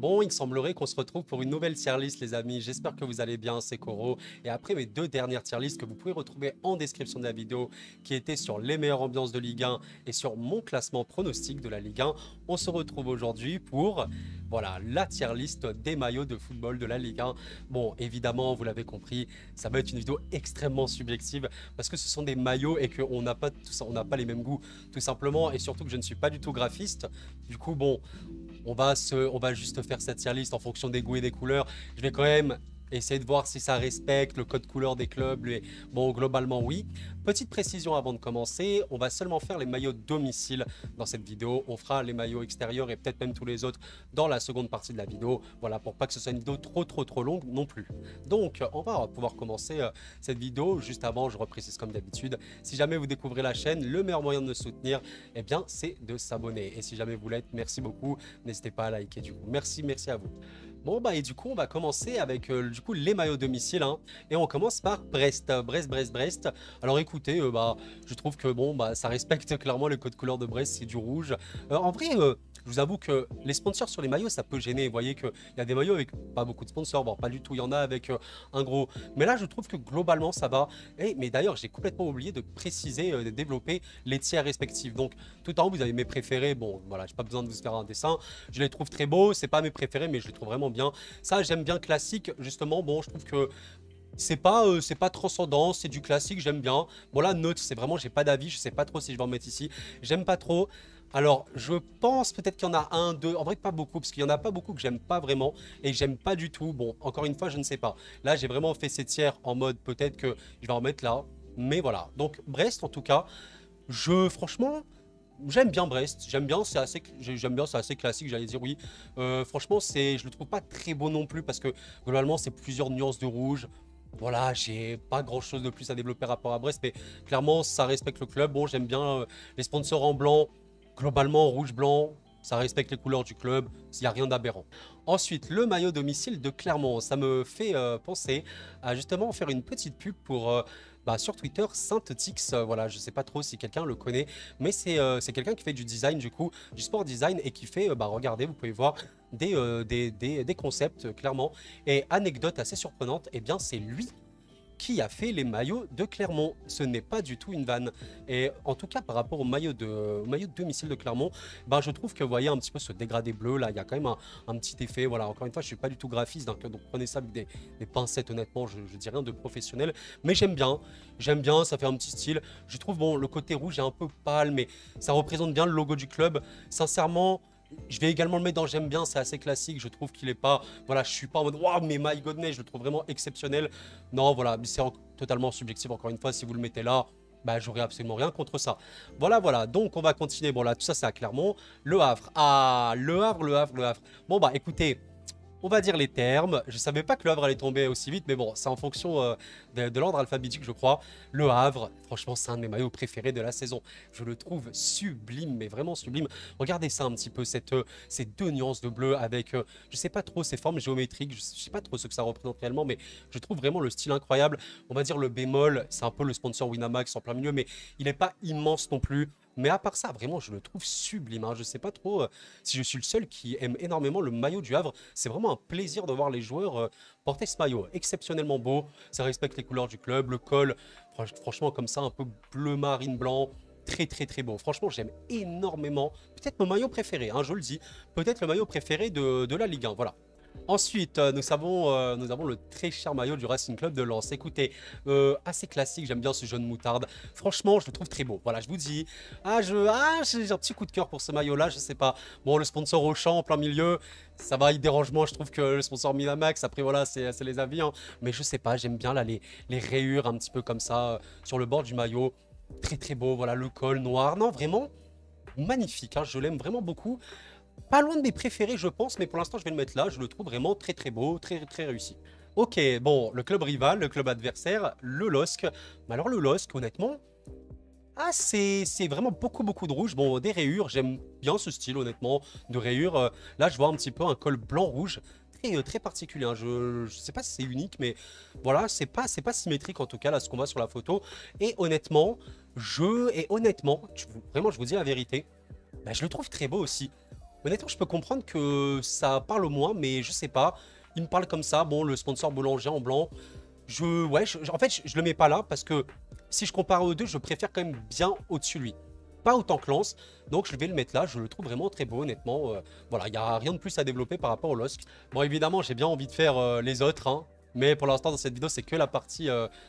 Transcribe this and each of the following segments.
Bon, il semblerait qu'on se retrouve pour une nouvelle tier list, les amis. J'espère que vous allez bien, c'est Koro. Et après mes deux dernières tier lists que vous pouvez retrouver en description de la vidéo, qui étaient sur les meilleures ambiances de Ligue 1 et sur mon classement pronostic de la Ligue 1, on se retrouve aujourd'hui pour, voilà, la tier list des maillots de football de la Ligue 1. Bon, évidemment, vous l'avez compris, ça va être une vidéo extrêmement subjective parce que ce sont des maillots et qu'on n'a pas, on n'a pas les mêmes goûts, tout simplement. Et surtout que je ne suis pas du tout graphiste. Du coup, bon, on va juste faire cette tier list en fonction des goûts et des couleurs. Je vais quand même essayer de voir si ça respecte le code couleur des clubs. Bon, globalement, oui. Petite précision avant de commencer, on va seulement faire les maillots domicile dans cette vidéo. On fera les maillots extérieurs et peut-être même tous les autres dans la seconde partie de la vidéo. Voilà, pour pas que ce soit une vidéo trop longue non plus. Donc, on va pouvoir commencer cette vidéo. Juste avant, je reprécise comme d'habitude, si jamais vous découvrez la chaîne, le meilleur moyen de me soutenir, eh bien, c'est de s'abonner. Et si jamais vous l'êtes, merci beaucoup. N'hésitez pas à liker du coup. Merci à vous. Bon, bah, et du coup, on va commencer avec du coup, les maillots domicile. Hein, et on commence par Brest. Brest. Alors écoutez, bah, je trouve que bon, bah, ça respecte clairement le code couleur de Brest, c'est du rouge. En vrai, je vous avoue que les sponsors sur les maillots, ça peut gêner. Vous voyez qu'il y a des maillots avec pas beaucoup de sponsors. Bon, pas du tout, il y en a avec un gros. Mais là, je trouve que globalement, ça va. Mais d'ailleurs, j'ai complètement oublié de préciser, de développer les tiers respectifs. Donc, tout en haut, vous avez mes préférés. Bon, voilà, j'ai pas besoin de vous faire un dessin. Je les trouve très beaux. C'est pas mes préférés, mais je les trouve vraiment bien. Ça, j'aime bien classique. Justement, bon, je trouve que c'est pas transcendant, c'est du classique, j'aime bien. Bon là, neutre, c'est vraiment, j'ai pas d'avis, je sais pas trop si je vais en mettre ici. J'aime pas trop. Alors, je pense peut-être qu'il y en a un, deux, en vrai pas beaucoup, parce qu'il y en a pas beaucoup que j'aime pas vraiment, et j'aime pas du tout. Bon, encore une fois, je ne sais pas. Là, j'ai vraiment fait ces tiers en mode, peut-être que je vais en mettre là, mais voilà. Donc, Brest, en tout cas, franchement, j'aime bien Brest, j'aime bien, c'est assez classique, j'allais dire oui. Franchement, je le trouve pas très beau non plus parce que globalement, c'est plusieurs nuances de rouge. Voilà, j'ai pas grand chose de plus à développer par rapport à Brest, mais clairement, ça respecte le club. Bon, j'aime bien les sponsors en blanc, globalement rouge-blanc, ça respecte les couleurs du club, il n'y a rien d'aberrant. Ensuite, le maillot domicile de Clermont, ça me fait penser à justement faire une petite pub pour bah, sur Twitter, Saint-Tix. Voilà, je sais pas trop si quelqu'un le connaît, mais c'est quelqu'un qui fait du design du coup, du sport design et qui fait, bah, regardez, vous pouvez voir des concepts clairement. Et anecdote assez surprenante, eh bien c'est lui qui a fait les maillots de Clermont. Ce n'est pas du tout une vanne. Et en tout cas, par rapport au maillot de domicile de Clermont, ben, je trouve que vous voyez un petit peu ce dégradé bleu, là, il y a quand même un petit effet. Voilà, encore une fois, je suis pas du tout graphiste, donc prenez ça avec des pincettes, honnêtement, je dis rien de professionnel. Mais j'aime bien, ça fait un petit style. Je trouve, bon, le côté rouge est un peu pâle, mais ça représente bien le logo du club. Sincèrement, je vais également le mettre dans j'aime bien, c'est assez classique, je trouve qu'il est pas, voilà, je suis pas en mode waouh mais my godness, je le trouve vraiment exceptionnel. Non, voilà, c'est totalement subjectif encore une fois, si vous le mettez là, bah j'aurais absolument rien contre ça. Voilà, donc on va continuer, bon là tout ça c'est à Clermont, Le Havre, ah le Havre. Bon bah écoutez, on va dire les termes. Je savais pas que le Havre allait tomber aussi vite, mais bon, c'est en fonction de l'ordre alphabétique, je crois. Le Havre, franchement, c'est un de mes maillots préférés de la saison. Je le trouve sublime, mais vraiment sublime. Regardez ça un petit peu, ces deux nuances de bleu avec, je sais pas trop, ces formes géométriques. Je sais pas trop ce que ça représente réellement, mais je trouve vraiment le style incroyable. On va dire le bémol, c'est un peu le sponsor Winamax en plein milieu, mais il n'est pas immense non plus. Mais à part ça, vraiment, je le trouve sublime. Hein. Je sais pas trop si je suis le seul qui aime énormément le maillot du Havre. C'est vraiment un plaisir de voir les joueurs porter ce maillot. Exceptionnellement beau. Ça respecte les couleurs du club. Le col, franchement, comme ça, un peu bleu marine blanc. Très beau. Franchement, j'aime énormément. Peut-être mon maillot préféré, hein, je le dis. Peut-être le maillot préféré de la Ligue 1. Voilà. Ensuite, nous avons le très cher maillot du Racing Club de Lens. Écoutez, assez classique, j'aime bien ce jaune moutarde. Franchement, je le trouve très beau. Voilà, je vous dis, j'ai un petit coup de cœur pour ce maillot-là, je sais pas. Bon, le sponsor Auchan en plein milieu, ça va, il dérange moins, je trouve que le sponsor Minamax, après voilà, c'est les avis. Hein. Mais je sais pas, j'aime bien là les rayures un petit peu comme ça sur le bord du maillot. Très beau, voilà, le col noir. Non, vraiment magnifique, hein, je l'aime vraiment beaucoup. Pas loin de mes préférés, je pense, mais pour l'instant, je vais le mettre là. Je le trouve vraiment très beau, très réussi. Ok, bon, le club rival, le club adversaire, le LOSC. Mais alors, le LOSC, honnêtement, c'est vraiment beaucoup de rouge. Bon, des rayures, j'aime bien ce style, honnêtement, de rayures. Là, je vois un petit peu un col blanc-rouge. Très particulier. Hein. Je sais pas si c'est unique, mais voilà, c'est pas symétrique en tout cas, là, ce qu'on voit sur la photo. Et honnêtement, vraiment, je vous dis la vérité, bah, je le trouve très beau aussi. Honnêtement, je peux comprendre que ça parle moins, mais je sais pas. Il me parle comme ça. Bon, le sponsor boulanger en blanc. Ouais, en fait, je le mets pas là parce que si je compare aux deux, je préfère quand même bien au-dessus de lui. Pas autant que Lance, donc je vais le mettre là. Je le trouve vraiment très beau, honnêtement. Voilà, il n'y a rien de plus à développer par rapport au LOSC. Bon, évidemment, j'ai bien envie de faire les autres, hein, mais pour l'instant, dans cette vidéo, c'est que la partie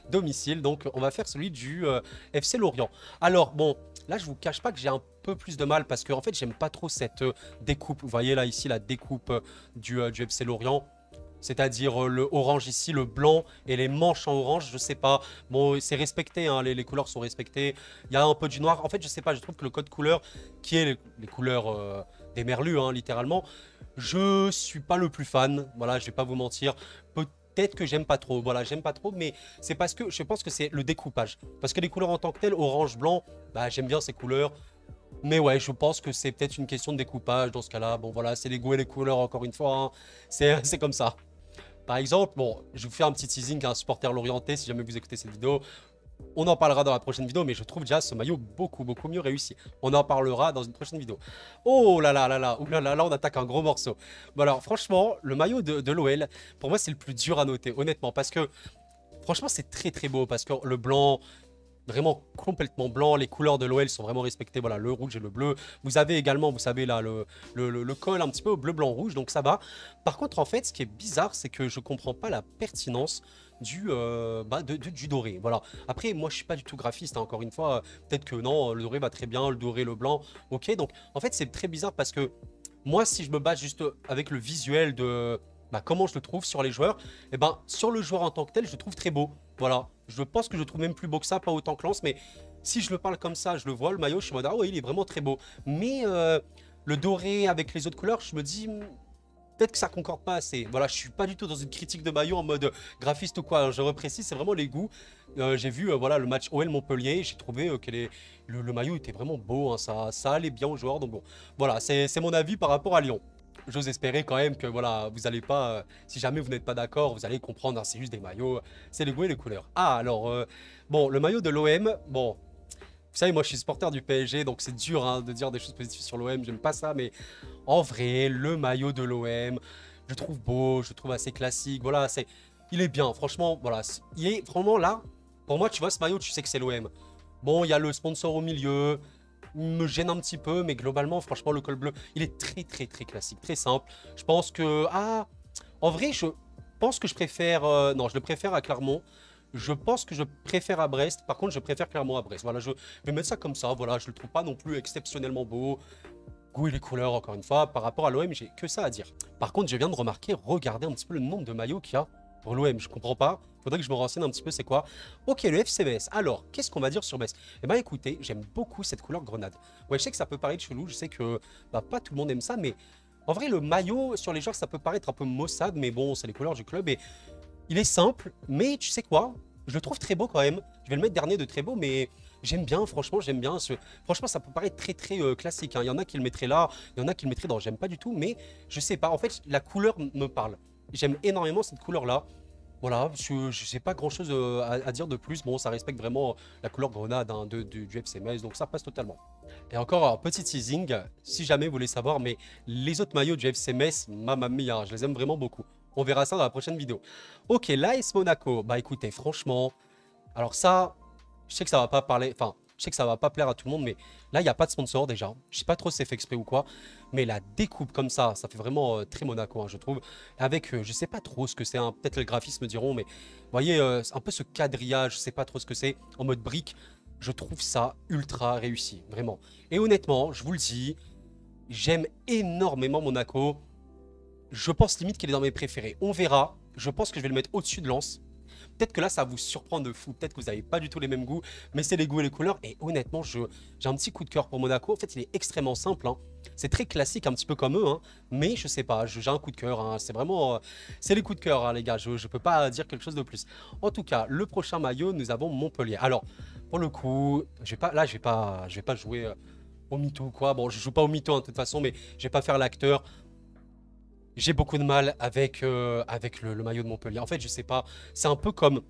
domicile. Donc, on va faire celui du FC Lorient. Alors, bon, là, je vous cache pas que j'ai un peu plus de mal parce que, en fait, j'aime pas trop cette découpe. Vous voyez là, ici, la découpe du FC Lorient. C'est-à-dire le orange ici, le blanc et les manches en orange, je sais pas. Bon, c'est respecté, hein, les couleurs sont respectées. Il y a un peu du noir. En fait, je sais pas, je trouve que le code couleur, qui est les couleurs des merlus, hein, littéralement, je suis pas le plus fan. Voilà, je vais pas vous mentir. Peut-être que j'aime pas trop. Voilà, j'aime pas trop, mais c'est parce que je pense que c'est le découpage. Parce que les couleurs en tant que telles, orange, blanc, bah, j'aime bien ces couleurs. Mais ouais, je pense que c'est peut-être une question de découpage dans ce cas-là. Bon, voilà, c'est les goûts et les couleurs, encore une fois, hein. C'est comme ça. Par exemple, bon, je vous fais un petit teasing à un supporter lorientais si jamais vous écoutez cette vidéo. On en parlera dans la prochaine vidéo, mais je trouve déjà ce maillot beaucoup, beaucoup mieux réussi. On en parlera dans une prochaine vidéo. Oh là là là là, ouh là là, là on attaque un gros morceau. Bon alors, franchement, le maillot de l'OL, pour moi, c'est le plus dur à noter, honnêtement, parce que, franchement, c'est très très beau, parce que le blanc, vraiment complètement blanc. Les couleurs de l'OL sont vraiment respectées. Voilà, le rouge et le bleu. Vous avez également, vous savez, là, le col un petit peu bleu, blanc, rouge. Donc ça va. Par contre, en fait, ce qui est bizarre, c'est que je comprends pas la pertinence du doré. Voilà. Après, moi, je suis pas du tout graphiste, hein, encore une fois. Peut-être que non, le doré va très bien, le doré, le blanc. Ok, donc en fait, c'est très bizarre parce que moi, si je me base juste avec le visuel de comment je le trouve sur les joueurs, et ben sur le joueur en tant que tel, je le trouve très beau. Voilà. Je pense que je le trouve même plus beau que ça, pas autant que Lance, mais si je le parle comme ça, je le vois, le maillot, je suis en mode, ah ouais, il est vraiment très beau. Mais le doré avec les autres couleurs, je me dis, peut-être que ça concorde pas assez. Voilà, je suis pas du tout dans une critique de maillot en mode graphiste ou quoi. Alors, je reprécise, c'est vraiment les goûts. J'ai vu voilà, le match OL Montpellier, j'ai trouvé que le maillot était vraiment beau, hein, ça allait bien aux joueurs. Donc bon, voilà, c'est mon avis par rapport à Lyon. J'ose espérer quand même que voilà, vous allez pas, si jamais vous n'êtes pas d'accord, vous allez comprendre, hein, c'est juste des maillots, c'est les goûts et les couleurs. Ah alors, bon, le maillot de l'OM, bon, vous savez, moi je suis supporter du PSG, donc c'est dur hein, de dire des choses positives sur l'OM, j'aime pas ça, mais en vrai, le maillot de l'OM, je le trouve beau, je le trouve assez classique, voilà, il est bien, franchement, voilà, il est vraiment là, pour moi, tu vois ce maillot, tu sais que c'est l'OM. Bon, il y a le sponsor au milieu, me gêne un petit peu, mais globalement, franchement, le col bleu, il est très, très, très classique, très simple. Je pense que... Ah, en vrai, je pense que je préfère... non, je le préfère à Clermont. Je pense que je préfère à Brest. Par contre, je préfère Clermont à Brest. Voilà, je vais mettre ça comme ça. Voilà, je le trouve pas non plus exceptionnellement beau. Goût et les couleurs, encore une fois. Par rapport à l'OM, j'ai que ça à dire. Par contre, je viens de remarquer, regardez un petit peu le nombre de maillots qu'il y a pour l'OM. Je comprends pas. Faudrait que je me renseigne un petit peu c'est quoi. Ok, le FC Metz. Alors, qu'est-ce qu'on va dire sur Metz? Eh ben écoutez, j'aime beaucoup cette couleur grenade. Ouais, je sais que ça peut paraître chelou, je sais que pas tout le monde aime ça, mais en vrai, le maillot sur les joueurs, ça peut paraître un peu maussade, mais bon, c'est les couleurs du club et il est simple, mais tu sais quoi? Je le trouve très beau quand même. Je vais le mettre dernier de très beau, mais j'aime bien, franchement, j'aime bien. Franchement, ça peut paraître très très classique, hein. Il y en a qui le mettraient là, il y en a qui le mettraient dans j'aime pas du tout, mais je sais pas. En fait, la couleur me parle. J'aime énormément cette couleur-là. Voilà, je sais pas grand chose à dire de plus. Bon, ça respecte vraiment la couleur grenade hein, du FC Metz, donc ça passe totalement. Et encore un petit teasing, si jamais vous voulez savoir, mais les autres maillots du FC Metz, mamma mia, je les aime vraiment beaucoup. On verra ça dans la prochaine vidéo. Ok, l'AS Monaco, bah écoutez, franchement, alors ça, je sais que ça va pas parler, enfin, je sais que ça va pas plaire à tout le monde, mais là, il n'y a pas de sponsor déjà. Je sais pas trop si c'est fait exprès ou quoi, mais la découpe comme ça fait vraiment très Monaco, hein, je trouve. Avec, je sais pas trop ce que c'est, hein, peut-être les graphistes me diront, mais vous voyez, un peu ce quadrillage, je sais pas trop ce que c'est, en mode brique. Je trouve ça ultra réussi, vraiment. Et honnêtement, je vous le dis, j'aime énormément Monaco. Je pense limite qu'il est dans mes préférés. On verra. Je pense que je vais le mettre au-dessus de Lens. Peut-être que là, ça vous surprend de fou. Peut-être que vous n'avez pas du tout les mêmes goûts. Mais c'est les goûts et les couleurs. Et honnêtement, j'ai un petit coup de cœur pour Monaco. En fait, il est extrêmement simple, hein. C'est très classique, un petit peu comme eux. Hein. Mais je sais pas, j'ai un coup de cœur, hein. C'est vraiment... c'est les coups de cœur, hein, les gars. Je ne peux pas dire quelque chose de plus. En tout cas, le prochain maillot, nous avons Montpellier. Alors, pour le coup, là, je vais pas jouer au mytho ou quoi. Bon, je joue pas au mytho, hein, de toute façon, mais je vais pas faire l'acteur. J'ai beaucoup de mal avec, avec le maillot de Montpellier. En fait, je sais pas, c'est un peu comme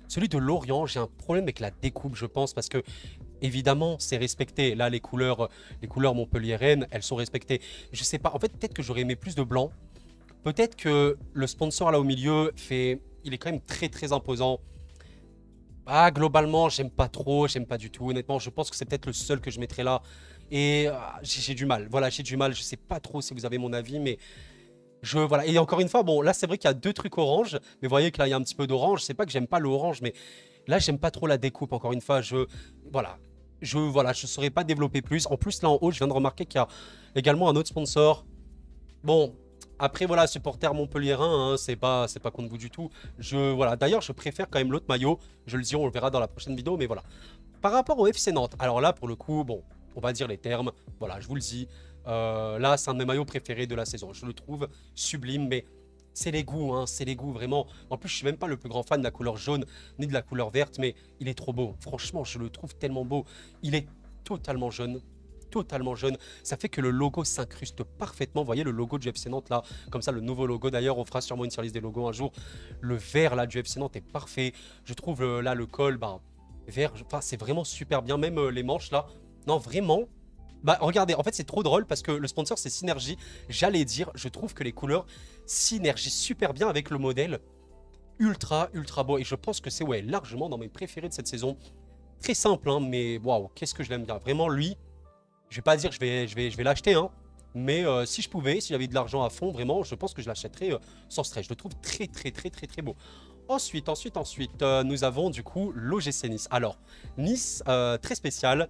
celui de Lorient. J'ai un problème avec la découpe, je pense, parce que évidemment, c'est respecté. Là, les couleurs montpelliéraines, elles sont respectées. Je sais pas, en fait, peut-être que j'aurais aimé plus de blanc. Peut-être que le sponsor là au milieu il est quand même très très imposant. Ah, globalement, j'aime pas trop, j'aime pas du tout. Honnêtement, je pense que c'est peut-être le seul que je mettrais là. Et j'ai du mal. Voilà, j'ai du mal. Je sais pas trop si vous avez mon avis, mais voilà. Et encore une fois, bon, là, c'est vrai qu'il y a deux trucs orange, mais vous voyez que là, il y a un petit peu d'orange. C'est pas que j'aime pas l'orange, mais là, j'aime pas trop la découpe. Encore une fois, voilà. Voilà, je saurais pas développer plus. En plus, là en haut, je viens de remarquer qu'il y a également un autre sponsor. Bon, après, voilà, supporter montpelliérain, hein, c'est pas contre vous du tout. Voilà. D'ailleurs, je préfère quand même l'autre maillot. Je le dis, on le verra dans la prochaine vidéo, mais voilà. Par rapport au FC Nantes, alors là, pour le coup, bon, on va dire les termes. Voilà, je vous le dis. Là, c'est un de mes maillots préférés de la saison. Je le trouve sublime, mais c'est les goûts, hein, c'est les goûts, vraiment. En plus, je suis même pas le plus grand fan de la couleur jaune ni de la couleur verte, mais il est trop beau. Franchement, je le trouve tellement beau. Il est totalement jaune. Totalement jaune. Ça fait que le logo s'incruste parfaitement. Vous voyez le logo du FC Nantes là, comme ça, le nouveau logo. D'ailleurs, on fera sûrement une série des logos un jour. Le vert là du FC Nantes est parfait. Je trouve là le col, bah, vert, enfin, c'est vraiment super bien. Même les manches là. Non, vraiment. Bah, regardez, en fait, c'est trop drôle parce que le sponsor, c'est Synergie. J'allais dire, je trouve que les couleurs synergient super bien avec le modèle. Ultra, ultra beau. Et je pense que c'est ouais, largement dans mes préférés de cette saison. Très simple, hein, mais waouh, qu'est-ce que je l'aime bien. Vraiment, lui, je vais pas dire que je vais l'acheter, hein. Mais si je pouvais, si j'avais de l'argent à fond, vraiment, je pense que je l'achèterais sans stress. Je le trouve très, très, très, très, très beau. Ensuite, nous avons du coup l'OGC Nice. Alors, Nice, très spécial.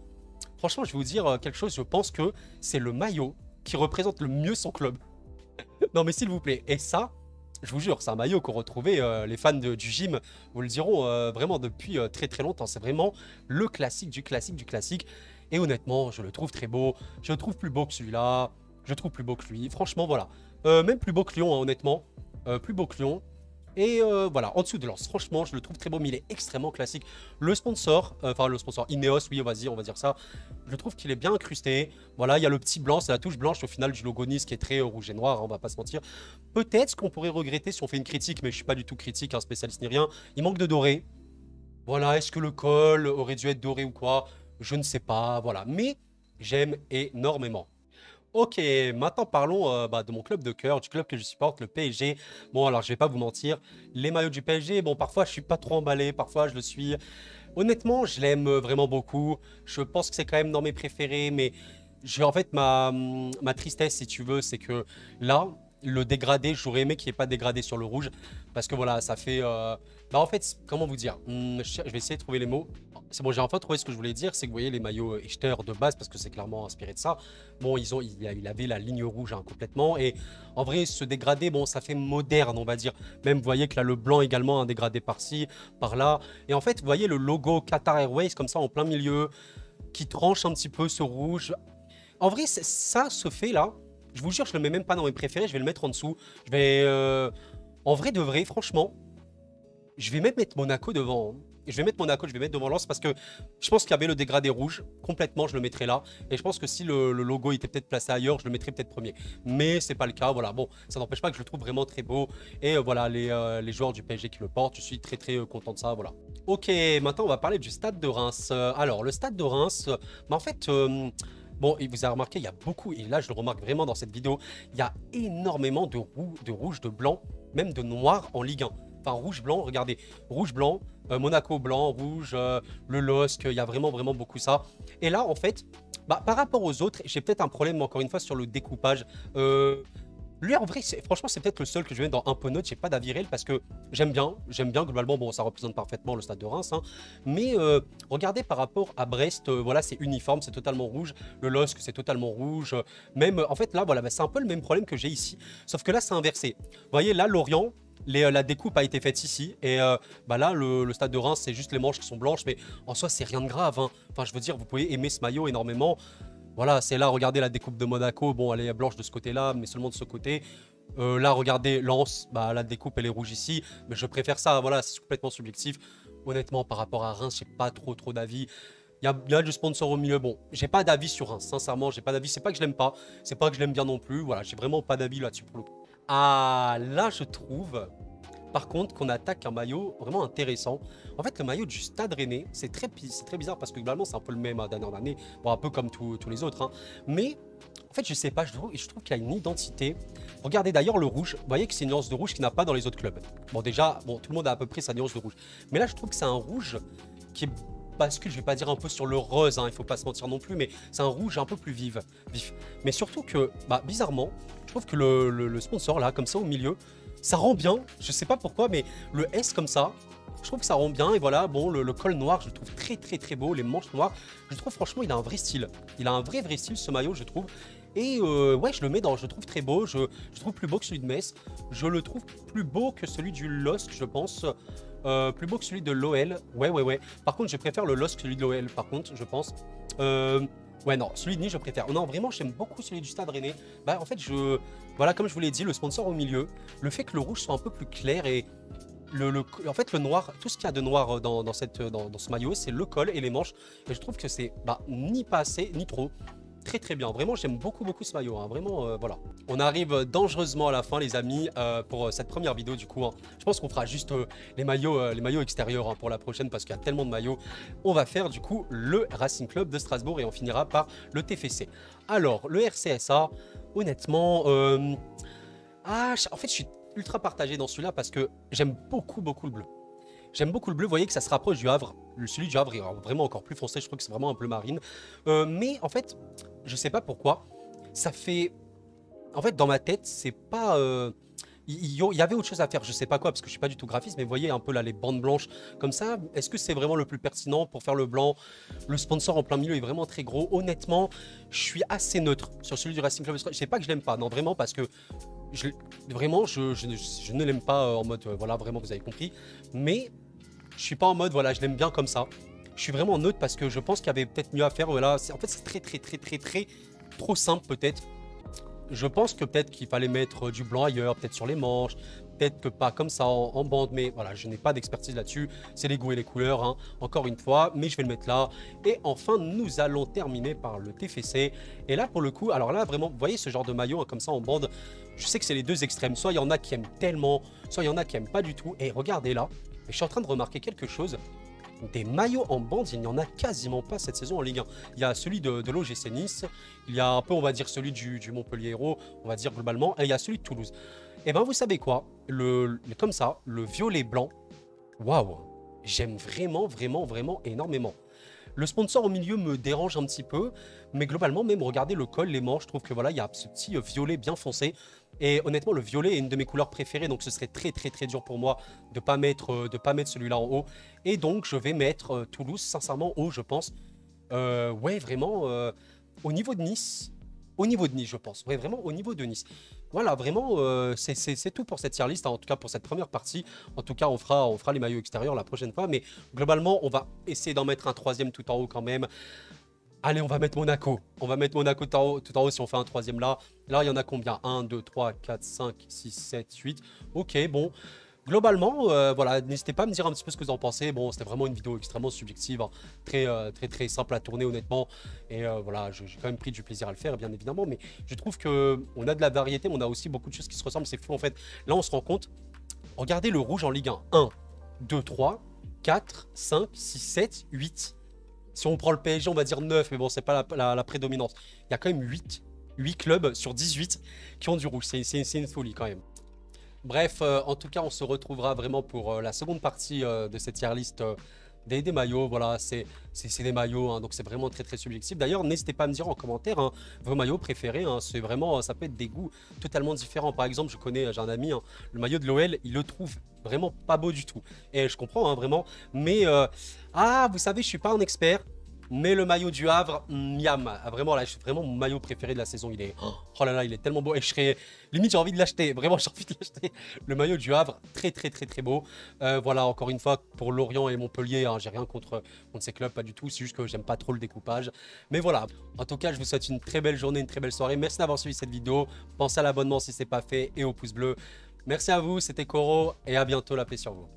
Franchement, je vais vous dire quelque chose. Je pense que c'est le maillot qui représente le mieux son club. Non, mais s'il vous plaît. Et ça, je vous jure, c'est un maillot qu'on retrouvait. Les fans du gym vous le diront vraiment depuis très très longtemps. C'est vraiment le classique du classique du classique. Et honnêtement, je le trouve très beau. Je le trouve plus beau que celui-là. Je le trouve plus beau que lui. Franchement, voilà. Même plus beau que Lyon, hein, honnêtement. Plus beau que Lyon. Et voilà, en dessous de Lens, franchement, je le trouve très beau, mais il est extrêmement classique. Le sponsor, enfin le sponsor Ineos, oui, vas-y, on va dire ça. Je trouve qu'il est bien incrusté. Voilà, il y a le petit blanc, c'est la touche blanche au final du logo Nice qui est très rouge et noir, hein, on va pas se mentir. Peut-être ce qu'on pourrait regretter si on fait une critique, mais je suis pas du tout critique, un spécialiste ni rien. Il manque de doré. Voilà, est-ce que le col aurait dû être doré ou quoi? Je ne sais pas, voilà. Mais j'aime énormément. Ok, maintenant parlons bah, de mon club de cœur, du club que je supporte, le PSG. Bon, alors je vais pas vous mentir, les maillots du PSG, bon, parfois je suis pas trop emballé, parfois je le suis. Honnêtement, je l'aime vraiment beaucoup. Je pense que c'est quand même dans mes préférés, mais en fait, ma tristesse, si tu veux, c'est que là, le dégradé, j'aurais aimé qu'il n'y ait pas de dégradé sur le rouge, parce que voilà, ça fait... Bah en fait, comment vous dire? Je vais essayer de trouver les mots. C'est bon, j'ai enfin trouvé ce que je voulais dire, c'est que vous voyez les maillots Echter de base, parce que c'est clairement inspiré de ça. Bon, il avait la ligne rouge hein, complètement, et en vrai, ce dégradé, bon, ça fait moderne, on va dire. Même, vous voyez que là, le blanc également, un dégradé par-ci, par-là. Et en fait, vous voyez le logo Qatar Airways, comme ça, en plein milieu, qui tranche un petit peu ce rouge. En vrai, ça se fait là. Je vous jure, je le mets même pas dans mes préférés, je vais le mettre en dessous. Je vais... En vrai de vrai, franchement, je vais même mettre Monaco devant, hein. Je vais mettre Monaco, je vais mettre devant Lens parce que je pense qu'il y avait le dégradé rouge. Complètement, je le mettrais là. Et je pense que si le logo était peut-être placé ailleurs, je le mettrais peut-être premier. Mais c'est pas le cas. Voilà, bon, ça n'empêche pas que je le trouve vraiment très beau. Et voilà, les joueurs du PSG qui le portent, je suis très très content de ça. Voilà. Ok, maintenant on va parler du stade de Reims. Alors, le stade de Reims, bah, en fait. Bon, et vous avez remarqué, il y a beaucoup, et là je le remarque vraiment dans cette vidéo, il y a énormément de rouge, de blanc, même de noir en Ligue 1. Enfin, rouge-blanc, regardez, rouge-blanc, Monaco blanc, rouge, le LOSC, il y a vraiment, vraiment beaucoup ça. Et là, en fait, bah, par rapport aux autres, j'ai peut-être un problème, encore une fois, sur le découpage. Lui, en vrai, franchement, c'est peut-être le seul que je vais mettre dans un peu neutre. J'ai pas d'avis réel parce que j'aime bien, globalement. Bon, ça représente parfaitement le stade de Reims, hein. Mais regardez par rapport à Brest, voilà, c'est uniforme, c'est totalement rouge. Le LOSC, c'est totalement rouge. Même, en fait, là, voilà, bah, c'est un peu le même problème que j'ai ici. Sauf que là, c'est inversé. Vous voyez, là, Lorient, la découpe a été faite ici. Et bah là, le stade de Reims, c'est juste les manches qui sont blanches. Mais en soi, c'est rien de grave, hein. Enfin, je veux dire, vous pouvez aimer ce maillot énormément. Voilà, c'est là, regardez la découpe de Monaco. Bon, elle est blanche de ce côté-là, mais seulement de ce côté. Là, regardez Lens, bah, la découpe, elle est rouge ici. Mais je préfère ça, voilà, c'est complètement subjectif. Honnêtement, par rapport à Reims, j'ai pas trop d'avis. Il y a du sponsor au milieu. Bon, j'ai pas d'avis sur Reims, sincèrement, j'ai pas d'avis. C'est pas que je l'aime pas, c'est pas que je l'aime bien non plus. Voilà, j'ai vraiment pas d'avis là-dessus pour le coup. Ah, là, je trouve par contre, qu'on attaque un maillot vraiment intéressant. En fait, le maillot du Stade Rennais, c'est très bizarre parce que globalement, c'est un peu le même d'année en année. Bon, un peu comme tous les autres. Hein. Mais en fait, je sais pas, je trouve qu'il a une identité. Regardez d'ailleurs le rouge. Vous voyez que c'est une nuance de rouge qu'il n'a pas dans les autres clubs. Bon, déjà, bon, tout le monde a à peu près sa nuance de rouge. Mais là, je trouve que c'est un rouge qui est bascule, je vais pas dire un peu sur le rose, hein, il faut pas se mentir non plus, mais c'est un rouge un peu plus vif. Mais surtout que, bah, bizarrement, je trouve que le sponsor là, comme ça au milieu, ça rend bien. Je sais pas pourquoi, mais le S comme ça, je trouve que ça rend bien. Et voilà, bon, le col noir, je le trouve très beau. Les manches noires, je trouve franchement, il a un vrai style. Il a un vrai style ce maillot, je trouve. Et ouais, je le mets dans, je le trouve très beau. Je trouve plus beau que celui de Metz. Je le trouve plus beau que celui du LOSC, je pense. Plus beau que celui de l'OL. Ouais. Par contre, je préfère le LOSC que celui de l'OL, par contre, je pense. Ouais, non, celui de Nice, je préfère. Non, vraiment, j'aime beaucoup celui du Stade Rennais. Bah, en fait, voilà, comme je vous l'ai dit, le sponsor au milieu, le fait que le rouge soit un peu plus clair et en fait, le noir, tout ce qu'il y a de noir dans ce maillot, c'est le col et les manches. Et je trouve que c'est ni pas assez, ni trop. Très bien, vraiment j'aime beaucoup ce maillot, hein. Vraiment voilà. On arrive dangereusement à la fin les amis pour cette première vidéo du coup, hein. Je pense qu'on fera juste les maillots extérieurs hein, pour la prochaine parce qu'il y a tellement de maillots. On va faire du coup le Racing Club de Strasbourg et on finira par le TFC. Alors le RCSA, honnêtement, en fait je suis ultra partagé dans celui-là parce que j'aime beaucoup le bleu. J'aime beaucoup le bleu, vous voyez que ça se rapproche du Havre. Celui du Havre est vraiment encore plus foncé, je trouve que c'est vraiment un bleu marine. Mais en fait, je sais pas pourquoi, ça fait... En fait, dans ma tête, c'est pas... Il y avait autre chose à faire, je sais pas quoi, parce que je suis pas du tout graphiste, mais vous voyez un peu là les bandes blanches comme ça. Est-ce que c'est vraiment le plus pertinent pour faire le blanc? Le sponsor en plein milieu est vraiment très gros. Honnêtement, je suis assez neutre sur celui du Racing Club. Je sais pas que je l'aime pas, non vraiment, parce que vraiment, je ne l'aime pas en mode, voilà, vraiment, vous avez compris. Mais je suis pas en mode, voilà, je l'aime bien comme ça. Je suis vraiment neutre parce que je pense qu'il y avait peut-être mieux à faire. Voilà, en fait, c'est très, trop simple peut-être. Je pense que peut-être qu'il fallait mettre du blanc ailleurs, peut-être sur les manches, peut-être que pas comme ça en bande, mais voilà, je n'ai pas d'expertise là-dessus. C'est les goûts et les couleurs, hein, encore une fois, mais je vais le mettre là. Et enfin, nous allons terminer par le TFC. Et là, pour le coup, alors là, vraiment, vous voyez ce genre de maillot hein, comme ça en bande, je sais que c'est les deux extrêmes. Soit il y en a qui aiment tellement, soit il y en a qui aiment pas du tout. Et regardez là, je suis en train de remarquer quelque chose. Des maillots en bande, il n'y en a quasiment pas cette saison en Ligue 1. Il y a celui de l'OGC Nice, il y a un peu, on va dire, celui du Montpellier Hérault, on va dire globalement, et il y a celui de Toulouse. Et ben vous savez quoi, comme ça, le violet blanc, waouh, j'aime vraiment énormément. Le sponsor au milieu me dérange un petit peu, mais globalement, même regardez le col, les manches, je trouve que voilà, il y a ce petit violet bien foncé. Et honnêtement, le violet est une de mes couleurs préférées, donc ce serait très dur pour moi de pas mettre celui-là en haut. Et donc, je vais mettre Toulouse, sincèrement, haut, je pense. Ouais, vraiment, au niveau de Nice. Au niveau de Nice, je pense. Ouais, vraiment au niveau de Nice. Voilà, vraiment, c'est tout pour cette tier list, hein, en tout cas pour cette première partie. En tout cas, on fera les maillots extérieurs la prochaine fois. Mais globalement, on va essayer d'en mettre un troisième tout en haut quand même. Allez, on va mettre Monaco. On va mettre Monaco tout en haut si on fait un troisième là. Là, il y en a combien? 1, 2, 3, 4, 5, 6, 7, 8. Ok, bon. Globalement, voilà, n'hésitez pas à me dire un petit peu ce que vous en pensez. Bon, c'était vraiment une vidéo extrêmement subjective, hein, très simple à tourner honnêtement. Et voilà, j'ai quand même pris du plaisir à le faire, bien évidemment. Mais je trouve qu'on a de la variété, mais on a aussi beaucoup de choses qui se ressemblent. C'est fou en fait. Là, on se rend compte. Regardez le rouge en Ligue 1. 1, 2, 3, 4, 5, 6, 7, 8. Si on prend le PSG, on va dire 9, mais bon, c'est pas la prédominance. Il y a quand même 8 clubs sur 18 qui ont du rouge. C'est une folie quand même. Bref, en tout cas, on se retrouvera vraiment pour la seconde partie de cette tier list des maillots. Voilà, c'est des maillots, hein, donc c'est vraiment très subjectif. D'ailleurs, n'hésitez pas à me dire en commentaire hein, vos maillots préférés. Hein, c'est vraiment, ça peut être des goûts totalement différents. Par exemple, j'ai un ami, hein, le maillot de l'OL, il le trouve vraiment pas beau du tout. Et je comprends, hein, vraiment. Mais, vous savez, je suis pas un expert. Mais le maillot du Havre, miam, vraiment là, c'est vraiment mon maillot préféré de la saison. Il est, oh là là, il est tellement beau. Et limite, j'ai envie de l'acheter. Vraiment, j'ai envie de l'acheter. Le maillot du Havre, très beau. Voilà, encore une fois, pour Lorient et Montpellier, hein, j'ai rien contre ces clubs, pas du tout. C'est juste que j'aime pas trop le découpage. Mais voilà, en tout cas, je vous souhaite une très belle journée, une très belle soirée. Merci d'avoir suivi cette vidéo. Pensez à l'abonnement si ce n'est pas fait et au pouce bleu. Merci à vous, c'était Koro et à bientôt, la paix sur vous.